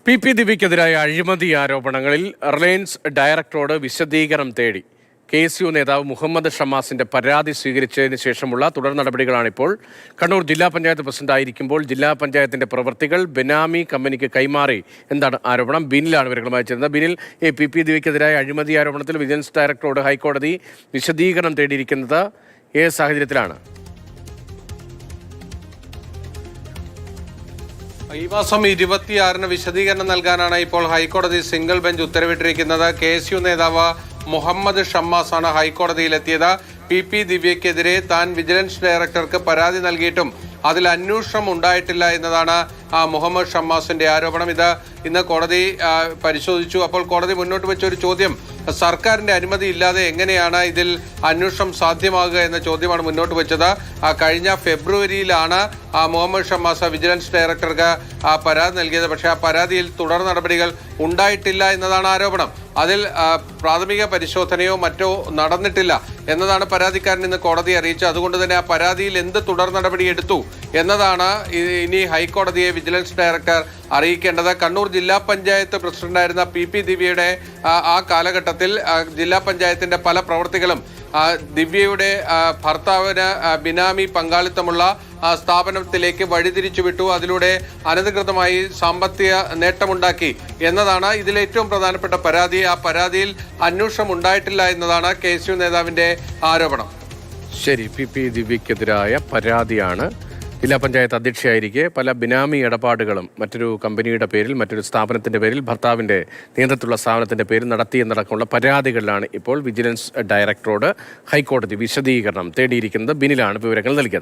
P ദിവ്യക്കെതിരായ അഴിമതി ആരോപണങ്ങളിൽ Reliance ഡയറക്ടറോട് വിശദീകരണം തേടി KSU നേതാവ് മുഹമ്മദ് ഷമ്മാസിന്റെ പരാതി സ്വീകരിച്ചതിന് ശേഷമുള്ള തുടർ നടപടികളാണിപ്പോൾ. കണ്ണൂർ ജില്ലാ പഞ്ചായത്ത് പ്രസിഡന്റായിരിക്കുമ്പോൾ ജില്ലാ പഞ്ചായത്തിന്റെ പ്രവൃത്തികൾ ബെനാമി കമ്പനിക്ക് കൈമാറി എന്താണ് ആരോപണം. ബിനിലാണ് വിവരങ്ങളുമായി ചേരുന്നത്. ബിനിൽ, പി ദിവ്യക്കെതിരായ അഴിമതി ആരോപണത്തിൽ വിജിലൻസ് ഡയറക്ടറോട് ഹൈക്കോടതി വിശദീകരണം തേടിയിരിക്കുന്നത് ഏത് സാഹചര്യത്തിലാണ്? ഈ മാസം 26-ന് വിശദീകരണം നൽകാനാണ് ഇപ്പോൾ ഹൈക്കോടതി സിംഗിൾ ബെഞ്ച് ഉത്തരവിട്ടിരിക്കുന്നത്. KSU നേതാവ് മുഹമ്മദ് ഷമ്മാസ് ആണ് ഹൈക്കോടതിയിലെത്തിയത്. പി ദിവ്യക്കെതിരെ താൻ വിജിലൻസ് ഡയറക്ടർക്ക് പരാതി നൽകിയിട്ടും അതിൽ അന്വേഷണം ഉണ്ടായിട്ടില്ല എന്നതാണ് മുഹമ്മദ് ഷമ്മാസിന്റെ ആരോപണം. ഇത് ഇന്ന് കോടതി പരിശോധിച്ചു. അപ്പോൾ കോടതി മുന്നോട്ട് വെച്ച ഒരു ചോദ്യം, സർക്കാരിന്റെ അനുമതി ഇല്ലാതെ എങ്ങനെയാണ് ഇതിൽ അന്വേഷണം സാധ്യമാകുക എന്ന ചോദ്യമാണ് മുന്നോട്ട് വെച്ചത്. കഴിഞ്ഞ ഫെബ്രുവരിയിലാണ് മുഹമ്മദ് ഷമ്മാസ് വിജിലൻസ് ഡയറക്ടർക്ക് പരാതി നൽകിയത്. പക്ഷേ ആ പരാതിയിൽ തുടർ നടപടികൾ ഉണ്ടായിട്ടില്ല എന്നതാണ് ആരോപണം. അതിൽ പ്രാഥമിക പരിശോധനയോ മറ്റോ നടന്നിട്ടില്ല എന്നതാണ് പരാതിക്കാരൻ ഇന്ന് കോടതിയെ അറിയിച്ചത്. അതുകൊണ്ട് തന്നെ ആ പരാതിയിൽ എന്ത് തുടർ നടപടി എടുത്തു എന്നതാണ് ഇനി ഹൈക്കോടതിയെ വിജിലൻസ് ഡയറക്ടർ അറിയിക്കേണ്ടത്. കണ്ണൂർ ജില്ലാ പഞ്ചായത്ത് പ്രസിഡന്റായിരുന്ന പി ദിവ്യയുടെ ആ കാലഘട്ടത്തിൽ ജില്ലാ പഞ്ചായത്തിന്റെ പല പ്രവൃത്തികളും ദിവ്യയുടെ ഭർത്താവിന് ബിനാമി പങ്കാളിത്തമുള്ള സ്ഥാപനത്തിലേക്ക് വഴിതിരിച്ചു വിട്ടു. അതിലൂടെ അനധികൃതമായി സാമ്പത്തിക നേട്ടമുണ്ടാക്കി എന്നതാണ് ഇതിലെ ഏറ്റവും പ്രധാനപ്പെട്ട പരാതി. ആ പരാതിയിൽ അന്വേഷണം ഉണ്ടായിട്ടില്ല എന്നതാണ് KSU നേതാവിന്റെ ആരോപണം. ശരി, പി ദിവ്യക്കെതിരായ പരാതിയാണ്. ജില്ലാ പഞ്ചായത്ത് അധ്യക്ഷയായിരിക്കെ പല ബിനാമി ഇടപാടുകളും മറ്റൊരു കമ്പനിയുടെ പേരിൽ, മറ്റൊരു സ്ഥാപനത്തിന്റെ പേരിൽ, ഭർത്താവിന്റെ നേതൃത്വത്തിലുള്ള സ്ഥാപനത്തിന്റെ പേരിൽ നടത്തിയെന്നടക്കമുള്ള പരാതികളിലാണ് ഇപ്പോൾ വിജിലൻസ് ഡയറക്ടറോട് ഹൈക്കോടതി വിശദീകരണം തേടിയിരിക്കുന്നത്. ബിനിലാണ് വിവരങ്ങൾ നൽകിയത്.